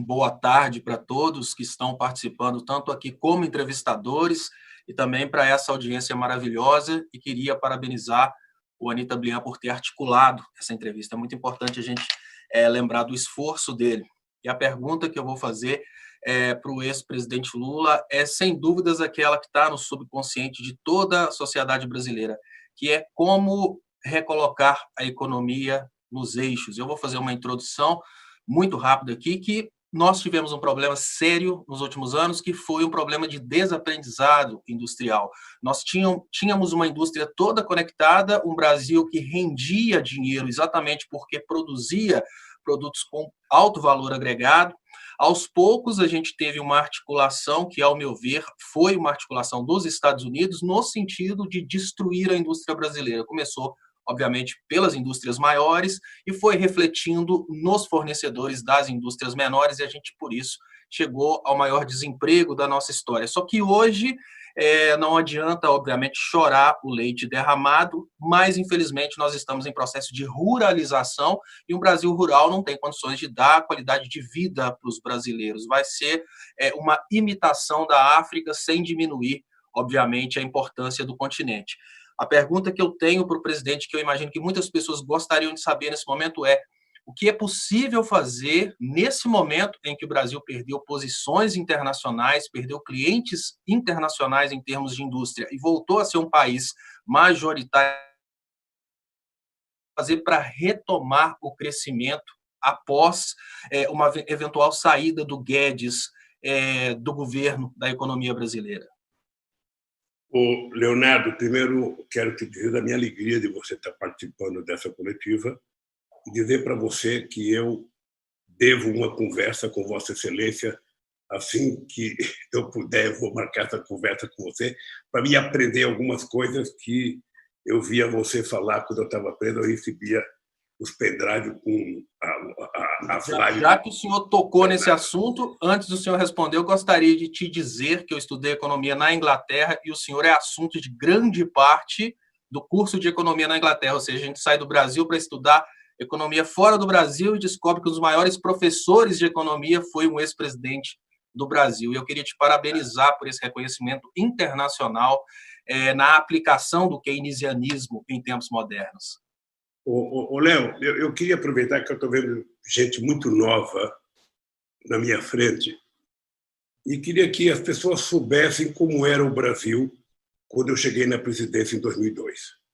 boa tarde para todos que estão participando, tanto aqui como entrevistadores, e também para essa audiência maravilhosa. E queria parabenizar o Anita Blian por ter articulado essa entrevista. É muito importante a gente lembrar do esforço dele. E a pergunta que eu vou fazer para o ex-presidente Lula é, sem dúvidas, aquela que está no subconsciente de toda a sociedade brasileira, que é como recolocar a economia nos eixos. Eu vou fazer uma introdução muito rápida aqui, que nós tivemos um problema sério nos últimos anos, que foi um problema de desaprendizado industrial. Nós tínhamos uma indústria toda conectada, um Brasil que rendia dinheiro exatamente porque produzia produtos com alto valor agregado. Aos poucos, a gente teve uma articulação que, ao meu ver, foi uma articulação dos Estados Unidos no sentido de destruir a indústria brasileira. Começou, obviamente, pelas indústrias maiores e foi refletindo nos fornecedores das indústrias menores, e a gente, por isso, chegou ao maior desemprego da nossa história. Só que hoje não adianta, obviamente, chorar o leite derramado, mas, infelizmente, nós estamos em processo de ruralização e um Brasil rural não tem condições de dar qualidade de vida para os brasileiros. Vai ser uma imitação da África sem diminuir, obviamente, a importância do continente. A pergunta que eu tenho para o presidente, que eu imagino que muitas pessoas gostariam de saber nesse momento, é: o que é possível fazer nesse momento em que o Brasil perdeu posições internacionais, perdeu clientes internacionais em termos de indústria e voltou a ser um país majoritário, fazer para retomar o crescimento após uma eventual saída do Guedes do governo da economia brasileira? Leonardo, primeiro quero te dizer da minha alegria de você estar participando dessa coletiva e dizer para você que eu devo uma conversa com Vossa Excelência. Assim que eu puder, eu vou marcar essa conversa com você para me aprender algumas coisas que eu via você falar quando eu estava preso. Eu recebia os pendrives com as lives. Já que o senhor tocou nesse assunto, antes do senhor responder, eu gostaria de te dizer que eu estudei economia na Inglaterra e o senhor é assunto de grande parte do curso de economia na Inglaterra. Ou seja, a gente sai do Brasil para estudar economia fora do Brasil e descobre que um dos maiores professores de economia foi um ex-presidente do Brasil. E eu queria te parabenizar por esse reconhecimento internacional na aplicação do keynesianismo em tempos modernos. Léo, eu queria aproveitar que eu estou vendo gente muito nova na minha frente e queria que as pessoas soubessem como era o Brasil quando eu cheguei na presidência em 2002.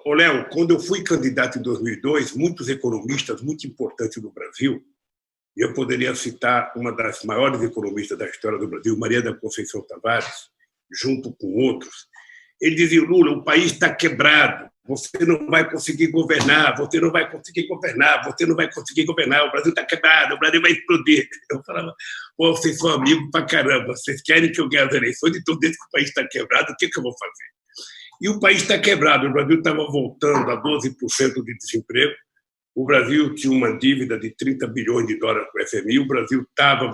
Léo, quando eu fui candidato em 2002, muitos economistas muito importantes do Brasil, e eu poderia citar uma das maiores economistas da história do Brasil, Maria da Conceição Tavares, junto com outros, ele dizia: Lula, o país está quebrado, você não vai conseguir governar, você não vai conseguir governar, você não vai conseguir governar, o Brasil está quebrado, o Brasil vai explodir. Eu falava: pô, vocês são amigos pra caramba, vocês querem que eu ganhe as eleições, então desde que o país está quebrado, o que eu vou fazer? E o país está quebrado, o Brasil estava voltando a 12% de desemprego, o Brasil tinha uma dívida de 30 bilhões de dólares com o FMI, o Brasil estava,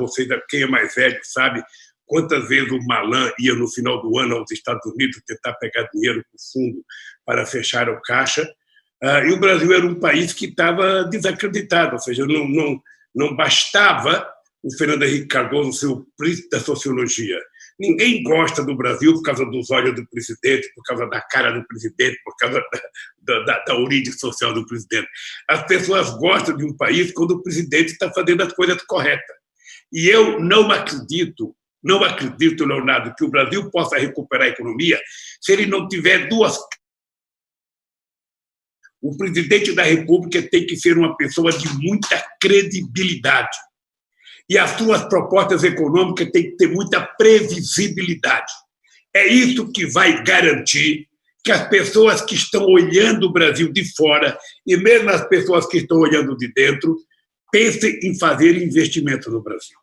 quem é mais velho sabe, quantas vezes o Malan ia no final do ano aos Estados Unidos tentar pegar dinheiro para o fundo para fechar o caixa, e o Brasil era um país que estava desacreditado, ou seja, não bastava o Fernando Henrique Cardoso ser o príncipe da sociologia. Ninguém gosta do Brasil por causa dos olhos do presidente, por causa da cara do presidente, por causa da origem social do presidente. As pessoas gostam de um país quando o presidente está fazendo as coisas corretas. E eu não acredito, Leonardo, que o Brasil possa recuperar a economia se ele não tiver duas. O presidente da República tem que ser uma pessoa de muita credibilidade. E as suas propostas econômicas têm que ter muita previsibilidade. É isso que vai garantir que as pessoas que estão olhando o Brasil de fora, e mesmo as pessoas que estão olhando de dentro, pensem em fazer investimento no Brasil.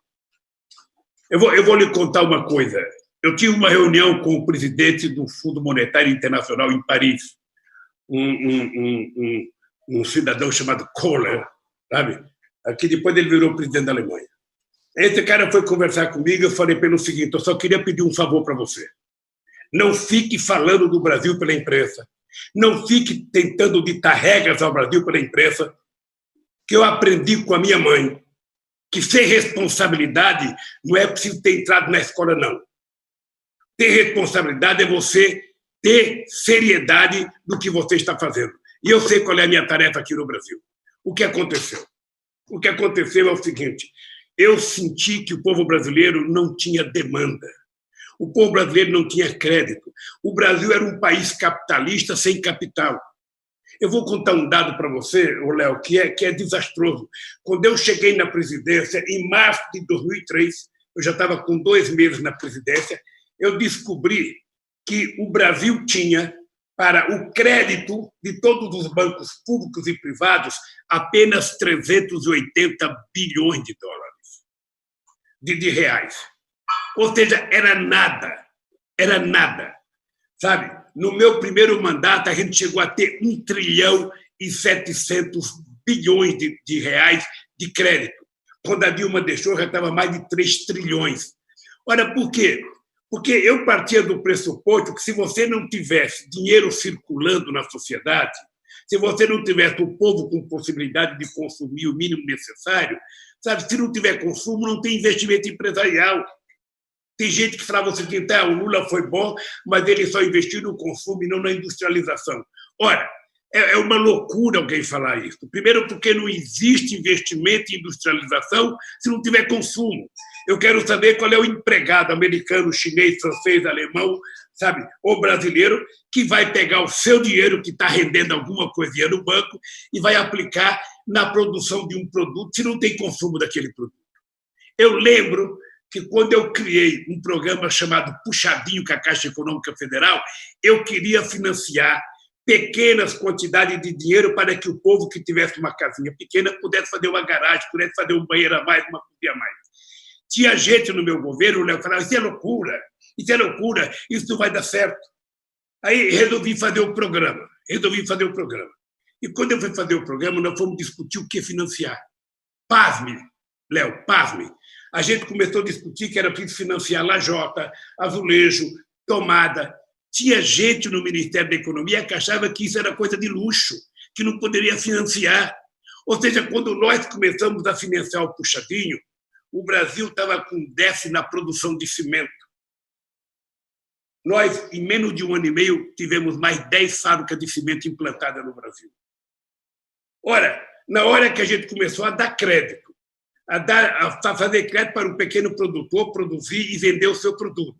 Eu vou lhe contar uma coisa. Eu tive uma reunião com o presidente do Fundo Monetário Internacional em Paris, um cidadão chamado Kohler, sabe? Que depois ele virou presidente da Alemanha. Esse cara foi conversar comigo e eu falei pelo seguinte: eu só queria pedir um favor para você. Não fique falando do Brasil pela imprensa. Não fique tentando ditar regras ao Brasil pela imprensa, que eu aprendi com a minha mãe que sem responsabilidade não é preciso ter entrado na escola, não. Ter responsabilidade é você ter seriedade no que você está fazendo. E eu sei qual é a minha tarefa aqui no Brasil. O que aconteceu? O que aconteceu é o seguinte: eu senti que o povo brasileiro não tinha demanda. O povo brasileiro não tinha crédito. O Brasil era um país capitalista sem capital. Eu vou contar um dado para você, Léo, que é desastroso. Quando eu cheguei na presidência, em março de 2003, eu já estava com 2 meses na presidência, eu descobri que o Brasil tinha, para o crédito de todos os bancos públicos e privados, apenas 380 bilhões de dólares, de reais. Ou seja, era nada, sabe? No meu primeiro mandato, a gente chegou a ter 1 trilhão e 700 bilhões de reais de crédito. Quando a Dilma deixou, já estava mais de 3 trilhões. Ora, por quê? Porque eu partia do pressuposto que se você não tivesse dinheiro circulando na sociedade, se você não tivesse o povo com possibilidade de consumir o mínimo necessário, sabe, se não tiver consumo, não tem investimento empresarial. Tem gente que falava o seguinte: o Lula foi bom, mas ele só investiu no consumo e não na industrialização. Ora, é uma loucura alguém falar isso. Primeiro, porque não existe investimento em industrialização se não tiver consumo. Eu quero saber qual é o empregado americano, chinês, francês, alemão, sabe, ou brasileiro, que vai pegar o seu dinheiro, que está rendendo alguma coisinha no banco, e vai aplicar na produção de um produto se não tem consumo daquele produto. Eu lembro que quando eu criei um programa chamado Puxadinho com a Caixa Econômica Federal, eu queria financiar pequenas quantidades de dinheiro para que o povo que tivesse uma casinha pequena pudesse fazer uma garagem, pudesse fazer um banheiro a mais, uma cozinha a mais. Tinha gente no meu governo, que falava: isso é loucura, isso não vai dar certo. Aí resolvi fazer o programa. E quando eu fui fazer o programa, nós fomos discutir o que financiar. Pasme, Léo, pasme. A gente começou a discutir que era preciso financiar lajota, azulejo, tomada. Tinha gente no Ministério da Economia que achava que isso era coisa de luxo, que não poderia financiar. Ou seja, quando nós começamos a financiar o Puxadinho, o Brasil estava com déficit na produção de cimento. Nós, em menos de 1 ano e meio, tivemos mais 10 fábricas de cimento implantadas no Brasil. Ora, na hora que a gente começou a dar crédito, a fazer crédito para um pequeno produtor produzir e vender o seu produto,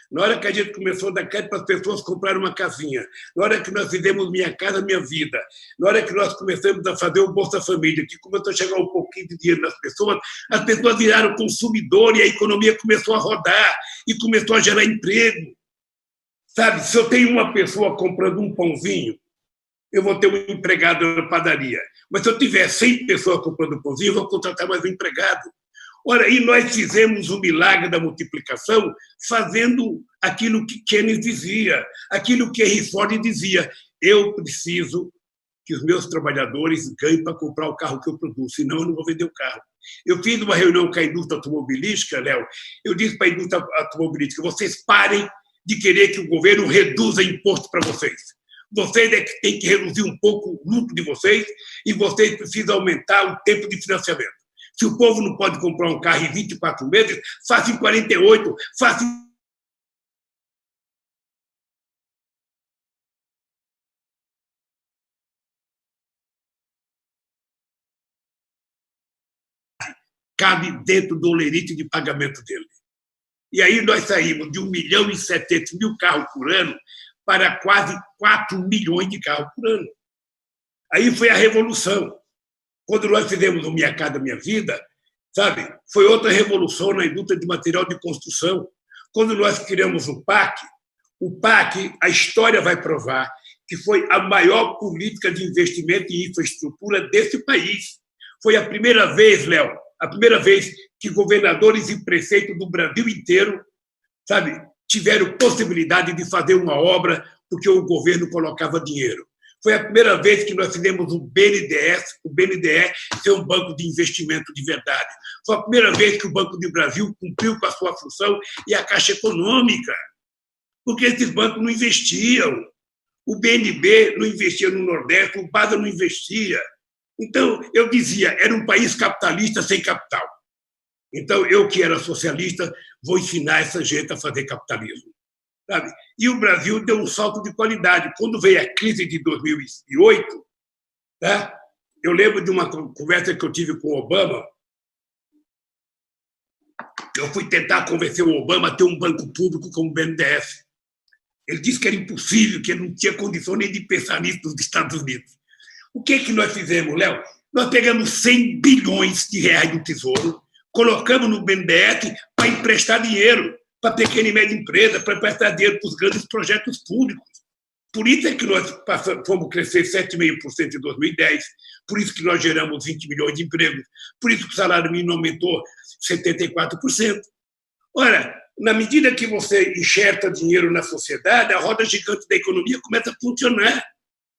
na hora que a gente começou a dar crédito para as pessoas comprarem uma casinha, na hora que nós fizemos Minha Casa Minha Vida, na hora que nós começamos a fazer o Bolsa Família, que começou a chegar um pouquinho de dinheiro nas pessoas, as pessoas viraram consumidor e a economia começou a rodar e começou a gerar emprego. Sabe, se eu tenho uma pessoa comprando um pãozinho, eu vou ter um empregado na padaria. Mas se eu tiver 100 pessoas comprando pãozinho, eu vou contratar mais um empregado. Ora, aí nós fizemos o milagre da multiplicação fazendo aquilo que Keynes dizia, aquilo que Henry Ford dizia: eu preciso que os meus trabalhadores ganhem para comprar o carro que eu produzo, senão eu não vou vender o carro. Eu fiz uma reunião com a indústria automobilística, Léo, eu disse para a indústria automobilística: vocês parem de querer que o governo reduza imposto para vocês. Vocês é que têm que reduzir um pouco o lucro de vocês e vocês precisam aumentar o tempo de financiamento. Se o povo não pode comprar um carro em 24 meses, faça em 48, faça em... cabe dentro do lerite de pagamento dele. E aí nós saímos de 1.700.000 carros por ano para quase 4 milhões de carros por ano. Aí foi a revolução. Quando nós fizemos o Minha Casa Minha Vida, sabe, foi outra revolução na indústria de material de construção. Quando nós criamos o PAC, a história vai provar que foi a maior política de investimento em infraestrutura desse país. Foi a primeira vez, Léo, que governadores e prefeitos do Brasil inteiro, sabe, tiveram possibilidade de fazer uma obra porque o governo colocava dinheiro. Foi a primeira vez que nós fizemos o BNDES ser um banco de investimento de verdade. Foi a primeira vez que o Banco do Brasil cumpriu com a sua função e a Caixa Econômica, porque esses bancos não investiam. O BNB não investia no Nordeste, o BASA não investia. Então, eu dizia, era um país capitalista sem capital. Então, eu que era socialista, vou ensinar essa gente a fazer capitalismo. Sabe? E o Brasil deu um salto de qualidade. Quando veio a crise de 2008, tá? Eu lembro de uma conversa que eu tive com o Obama. Eu fui tentar convencer o Obama a ter um banco público como o BNDES. Ele disse que era impossível, que ele não tinha condição nem de pensar nisso nos Estados Unidos. O que nós fizemos, Léo? Nós pegamos 100 bilhões de reais do Tesouro, colocamos no BNDES para emprestar dinheiro para pequena e média empresa, para emprestar dinheiro para os grandes projetos públicos. Por isso é que nós fomos crescer 7,5% em 2010, por isso que nós geramos 20 milhões de empregos, por isso que o salário mínimo aumentou 74%. Ora, na medida que você enxerta dinheiro na sociedade, a roda gigante da economia começa a funcionar.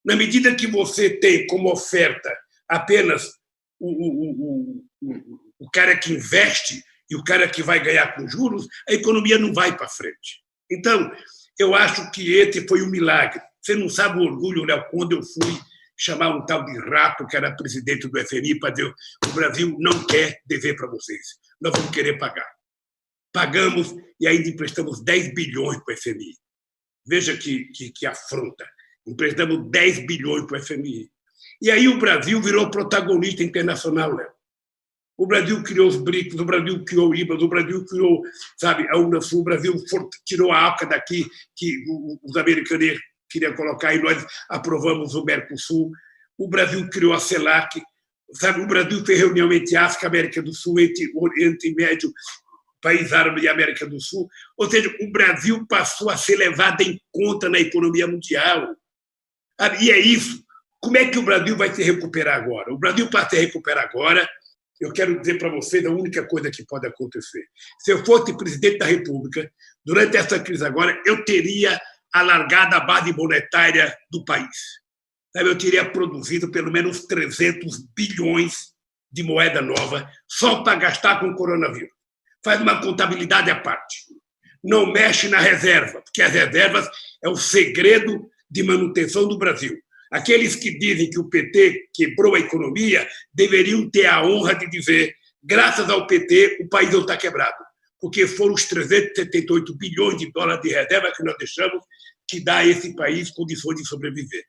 Na medida que você tem como oferta apenas o cara que investe e o cara que vai ganhar com juros, a economia não vai para frente. Então, eu acho que esse foi um milagre. Você não sabe o orgulho, Léo, quando eu fui chamar um tal de Rato, que era presidente do FMI, para dizer: o Brasil não quer dever para vocês, nós vamos querer pagar. Pagamos e ainda emprestamos 10 bilhões para o FMI. Veja que afronta. Emprestamos 10 bilhões para o FMI. E aí o Brasil virou protagonista internacional, Léo. O Brasil criou os BRICS, o Brasil criou o IBAS, o Brasil criou, sabe, a Unasul, o Brasil tirou a ALCA daqui, que os americanos queriam colocar, e nós aprovamos o Mercosul. O Brasil criou a CELAC, sabe, o Brasil fez reunião entre África, América do Sul, entre Oriente Médio, país árabe e América do Sul. Ou seja, o Brasil passou a ser levado em conta na economia mundial. E é isso. Como é que o Brasil vai se recuperar agora? O Brasil, para se recuperar agora, eu quero dizer para vocês a única coisa que pode acontecer. Se eu fosse presidente da República, durante essa crise agora, eu teria alargado a base monetária do país. Eu teria produzido pelo menos 300 bilhões de moeda nova só para gastar com o coronavírus. Faz uma contabilidade à parte. Não mexe na reserva, porque as reservas é o segredo de manutenção do Brasil. Aqueles que dizem que o PT quebrou a economia deveriam ter a honra de dizer: graças ao PT, o país não está quebrado, porque foram os 378 bilhões de dólares de reserva que nós deixamos que dá a esse país condições de sobreviver.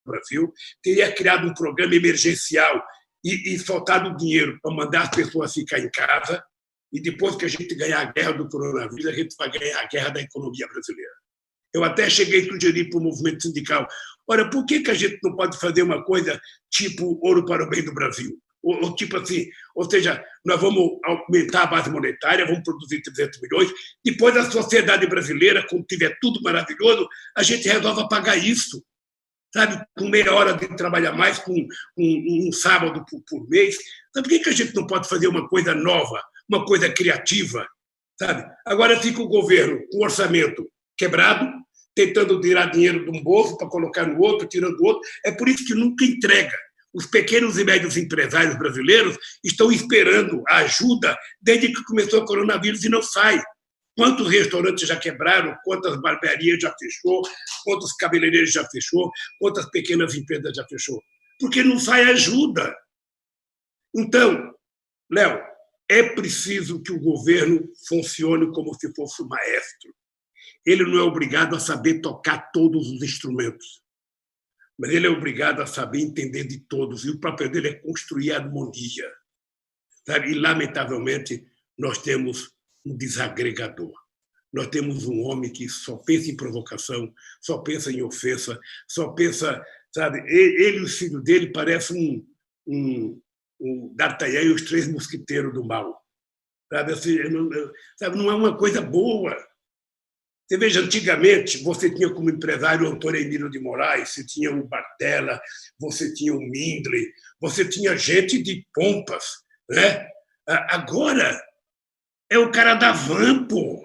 O Brasil teria criado um programa emergencial e soltado dinheiro para mandar as pessoas ficar em casa, e depois que a gente ganhar a guerra do coronavírus, a gente vai ganhar a guerra da economia brasileira. Eu até cheguei a sugerir para o movimento sindical: ora, por que a gente não pode fazer uma coisa tipo ouro para o bem do Brasil? Ou tipo assim, ou seja, nós vamos aumentar a base monetária, vamos produzir 300 milhões, depois a sociedade brasileira, quando tiver tudo maravilhoso, a gente resolve pagar isso, sabe, com meia hora de trabalhar mais, com um sábado por mês. Sabe, por que a gente não pode fazer uma coisa nova, uma coisa criativa? Sabe? Agora fica o governo com o orçamento quebrado, tentando tirar dinheiro de um bolso para colocar no outro, tirando do outro. É por isso que nunca entrega. Os pequenos e médios empresários brasileiros estão esperando a ajuda desde que começou o coronavírus e não sai. Quantos restaurantes já quebraram, quantas barbearias já fechou, quantos cabeleireiros já fechou, quantas pequenas empresas já fechou? Porque não sai ajuda. Então, Léo, é preciso que o governo funcione como se fosse um maestro. Ele não é obrigado a saber tocar todos os instrumentos, mas ele é obrigado a saber entender de todos, e o papel dele é construir a harmonia. Sabe? E, lamentavelmente, nós temos um desagregador. Nós temos um homem que só pensa em provocação, só pensa em ofensa, só pensa, sabe? Ele e os filhos dele parecem um D'Artagnan e os Três Mosquiteiros do Mal. Sabe? Assim, não é uma coisa boa. Você veja, antigamente, você tinha como empresário o Antônio Emílio de Moraes, você tinha o Bartella, você tinha o Mindley, você tinha gente de pompas, né? Agora é o cara da van, pô.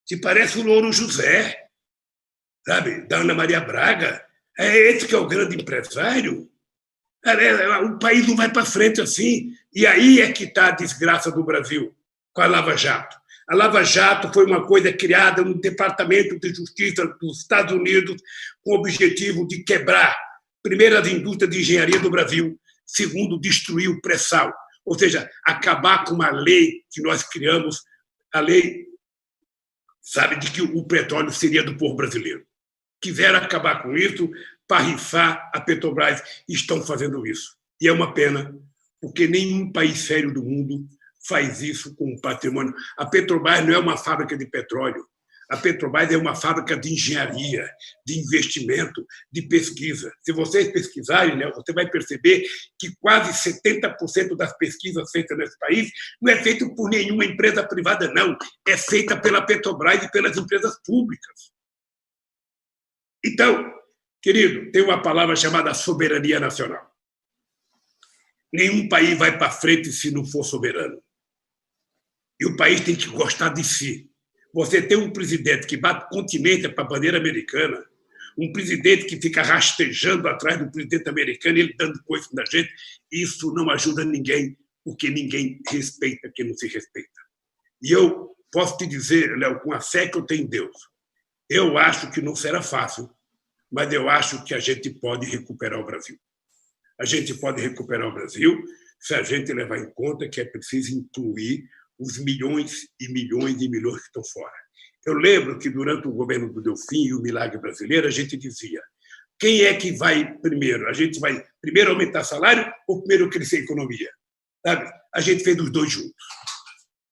Que parece o Louro José, sabe? Da Ana Maria Braga. É esse que é o grande empresário. O país não vai para frente assim. E aí é que está a desgraça do Brasil, com a Lava Jato. A Lava Jato foi uma coisa criada no Departamento de Justiça dos Estados Unidos com o objetivo de quebrar, primeiro, as indústrias de engenharia do Brasil, Segundo, destruir o pré-sal, ou seja, acabar com uma lei que nós criamos, a lei, sabe, de que o petróleo seria do povo brasileiro. Quiseram acabar com isso, parrifar a Petrobras, e estão fazendo isso. E é uma pena, porque nenhum país sério do mundo faz isso com o patrimônio. A Petrobras não é uma fábrica de petróleo. A Petrobras é uma fábrica de engenharia, de investimento, de pesquisa. Se vocês pesquisarem, né, você vai perceber que quase 70% das pesquisas feitas nesse país não é feito por nenhuma empresa privada, não. É feita pela Petrobras e pelas empresas públicas. Então, querido, tem uma palavra chamada soberania nacional. Nenhum país vai para frente se não for soberano. E o país tem que gostar de si. Você tem um presidente que bate continência para a bandeira americana, um presidente que fica rastejando atrás do presidente americano, ele dando coisa na gente, isso não ajuda ninguém, porque ninguém respeita quem não se respeita. E eu posso te dizer, Léo, com a fé que eu tenho em Deus, eu acho que não será fácil, mas eu acho que a gente pode recuperar o Brasil. A gente pode recuperar o Brasil se a gente levar em conta que é preciso incluir os milhões e milhões e milhões que estão fora. Eu lembro que, durante o governo do Delfim e o Milagre Brasileiro, a gente dizia: quem é que vai primeiro? A gente vai primeiro aumentar salário ou primeiro crescer a economia? Sabe? A gente fez os dois juntos.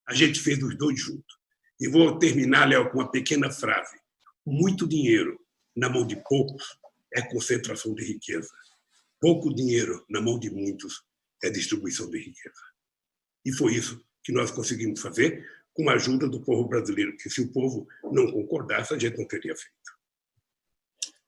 A gente fez os dois juntos. E vou terminar, Léo, com uma pequena frase. Muito dinheiro na mão de poucos é concentração de riqueza. Pouco dinheiro na mão de muitos é distribuição de riqueza. E foi isso que nós conseguimos fazer com a ajuda do povo brasileiro, que se o povo não concordasse, a gente não teria feito.